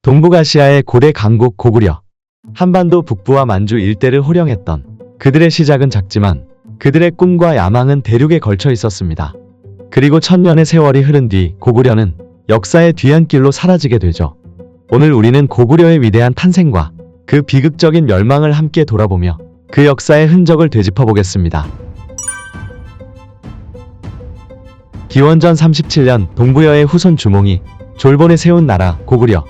동북아시아의 고대 강국 고구려. 한반도 북부와 만주 일대를 호령했던 그들의 시작은 작지만 그들의 꿈과 야망은 대륙에 걸쳐 있었습니다. 그리고 천년의 세월이 흐른 뒤 고구려는 역사의 뒤안길로 사라지게 되죠. 오늘 우리는 고구려의 위대한 탄생과 그 비극적인 멸망을 함께 돌아보며 그 역사의 흔적을 되짚어보겠습니다. 기원전 37년 동부여의 후손 주몽이 졸본에 세운 나라 고구려.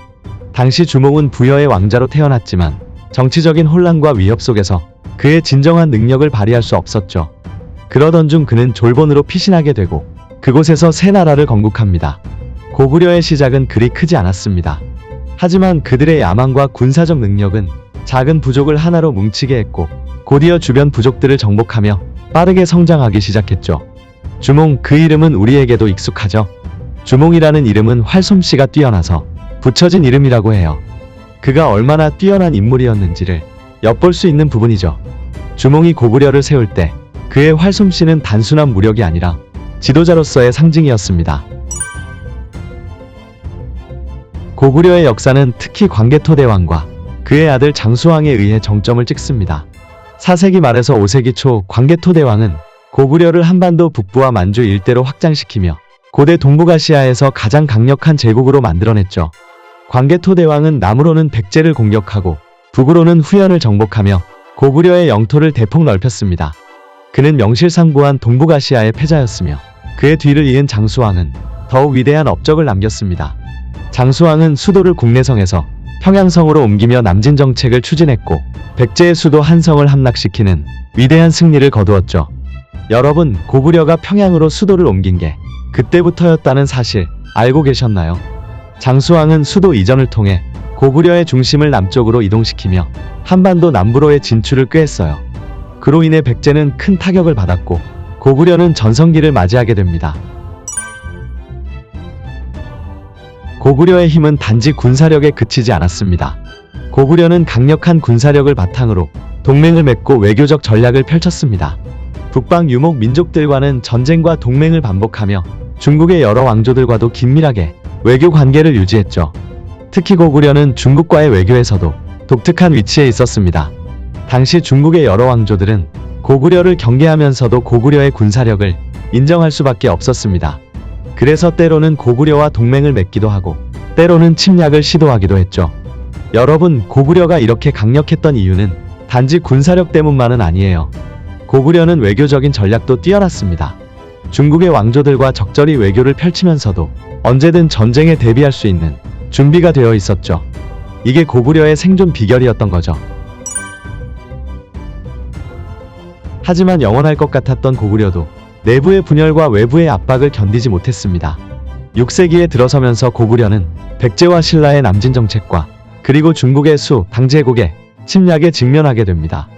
당시 주몽은 부여의 왕자로 태어났지만 정치적인 혼란과 위협 속에서 그의 진정한 능력을 발휘할 수 없었죠. 그러던 중 그는 졸본으로 피신하게 되고 그곳에서 새 나라를 건국합니다. 고구려의 시작은 그리 크지 않았습니다. 하지만 그들의 야망과 군사적 능력은 작은 부족을 하나로 뭉치게 했고 곧이어 주변 부족들을 정복하며 빠르게 성장하기 시작했죠. 주몽, 그 이름은 우리에게도 익숙하죠. 주몽이라는 이름은 활솜씨가 뛰어나서 붙여진 이름이라고 해요. 그가 얼마나 뛰어난 인물이었는지를 엿볼 수 있는 부분이죠. 주몽이 고구려를 세울 때 그의 활솜씨는 단순한 무력이 아니라 지도자로서의 상징이었습니다. 고구려의 역사는 특히 광개토대왕과 그의 아들 장수왕에 의해 정점을 찍습니다. 4세기 말에서 5세기 초 광개토대왕은 고구려를 한반도 북부와 만주 일대로 확장시키며 고대 동북아시아에서 가장 강력한 제국으로 만들어냈죠. 광개토대왕은 남으로는 백제를 공격하고 북으로는 후연을 정복하며 고구려의 영토를 대폭 넓혔습니다. 그는 명실상부한 동북아시아의 패자였으며 그의 뒤를 이은 장수왕은 더욱 위대한 업적을 남겼습니다. 장수왕은 수도를 국내성에서 평양성으로 옮기며 남진 정책을 추진했고 백제의 수도 한성을 함락시키는 위대한 승리를 거두었죠. 여러분, 고구려가 평양으로 수도를 옮긴 게 그때부터였다는 사실 알고 계셨나요? 장수왕은 수도 이전을 통해 고구려의 중심을 남쪽으로 이동시키며 한반도 남부로의 진출을 꾀했어요. 그로 인해 백제는 큰 타격을 받았고 고구려는 전성기를 맞이하게 됩니다. 고구려의 힘은 단지 군사력에 그치지 않았습니다. 고구려는 강력한 군사력을 바탕으로 동맹을 맺고 외교적 전략을 펼쳤습니다. 북방 유목 민족들과는 전쟁과 동맹을 반복하며 중국의 여러 왕조들과도 긴밀하게 외교 관계를 유지했죠. 특히 고구려는 중국과의 외교에서도 독특한 위치에 있었습니다. 당시 중국의 여러 왕조들은 고구려를 경계하면서도 고구려의 군사력을 인정할 수밖에 없었습니다. 그래서 때로는 고구려와 동맹을 맺기도 하고 때로는 침략을 시도하기도 했죠. 여러분, 고구려가 이렇게 강력했던 이유는 단지 군사력 때문만은 아니에요. 고구려는 외교적인 전략도 뛰어났습니다. 중국의 왕조들과 적절히 외교를 펼치면서도 언제든 전쟁에 대비할 수 있는 준비가 되어 있었죠. 이게 고구려의 생존 비결이었던 거죠. 하지만 영원할 것 같았던 고구려도 내부의 분열과 외부의 압박을 견디지 못했습니다. 6세기에 들어서면서 고구려는 백제와 신라의 남진 정책과 그리고 중국의 수, 당제국의 침략에 직면하게 됩니다.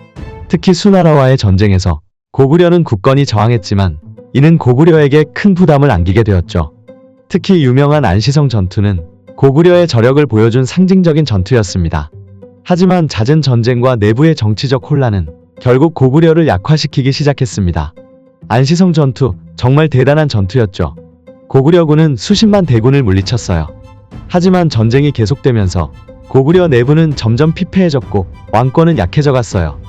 특히 수나라와의 전쟁에서 고구려는 굳건히 저항했지만 이는 고구려에게 큰 부담을 안기게 되었죠. 특히 유명한 안시성 전투는 고구려의 저력을 보여준 상징적인 전투였습니다. 하지만 잦은 전쟁과 내부의 정치적 혼란은 결국 고구려를 약화시키기 시작했습니다. 안시성 전투, 정말 대단한 전투였죠. 고구려군은 수십만 대군을 물리쳤어요. 하지만 전쟁이 계속되면서 고구려 내부는 점점 피폐해졌고 왕권은 약해져 갔어요.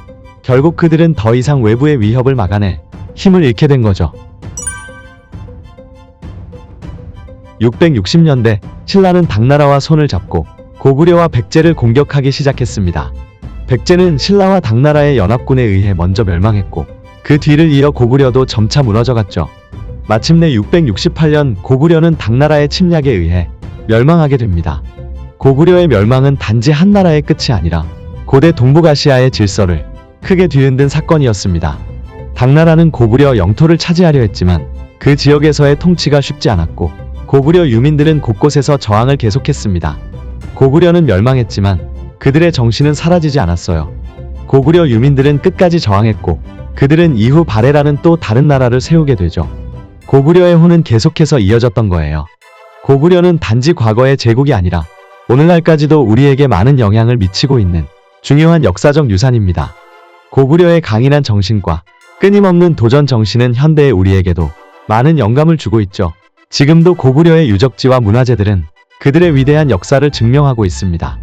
결국 그들은 더 이상 외부의 위협을 막아낼 힘을 잃게 된 거죠. 660년대 신라는 당나라와 손을 잡고 고구려와 백제를 공격하기 시작했습니다. 백제는 신라와 당나라의 연합군에 의해 먼저 멸망했고 그 뒤를 이어 고구려도 점차 무너져갔죠. 마침내 668년 고구려는 당나라의 침략에 의해 멸망하게 됩니다. 고구려의 멸망은 단지 한 나라의 끝이 아니라 고대 동북아시아의 질서를 크게 뒤흔든 사건이었습니다. 당나라는 고구려 영토를 차지하려 했지만 그 지역에서의 통치가 쉽지 않았고 고구려 유민들은 곳곳에서 저항을 계속했습니다. 고구려는 멸망했지만 그들의 정신은 사라지지 않았어요. 고구려 유민들은 끝까지 저항했고 그들은 이후 발해라는 또 다른 나라를 세우게 되죠. 고구려의 혼은 계속해서 이어졌던 거예요. 고구려는 단지 과거의 제국이 아니라 오늘날까지도 우리에게 많은 영향을 미치고 있는 중요한 역사적 유산입니다. 고구려의 강인한 정신과 끊임없는 도전 정신은 현대의 우리에게도 많은 영감을 주고 있죠. 지금도 고구려의 유적지와 문화재들은 그들의 위대한 역사를 증명하고 있습니다.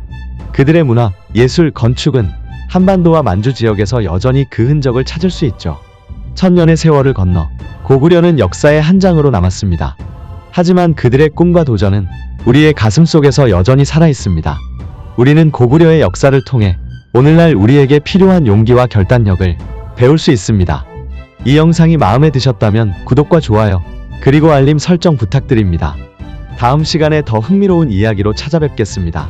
그들의 문화, 예술, 건축은 한반도와 만주 지역에서 여전히 그 흔적을 찾을 수 있죠. 천년의 세월을 건너 고구려는 역사의 한 장으로 남았습니다. 하지만 그들의 꿈과 도전은 우리의 가슴 속에서 여전히 살아 있습니다. 우리는 고구려의 역사를 통해 오늘날 우리에게 필요한 용기와 결단력을 배울 수 있습니다. 이 영상이 마음에 드셨다면 구독과 좋아요, 그리고 알림 설정 부탁드립니다. 다음 시간에 더 흥미로운 이야기로 찾아뵙겠습니다.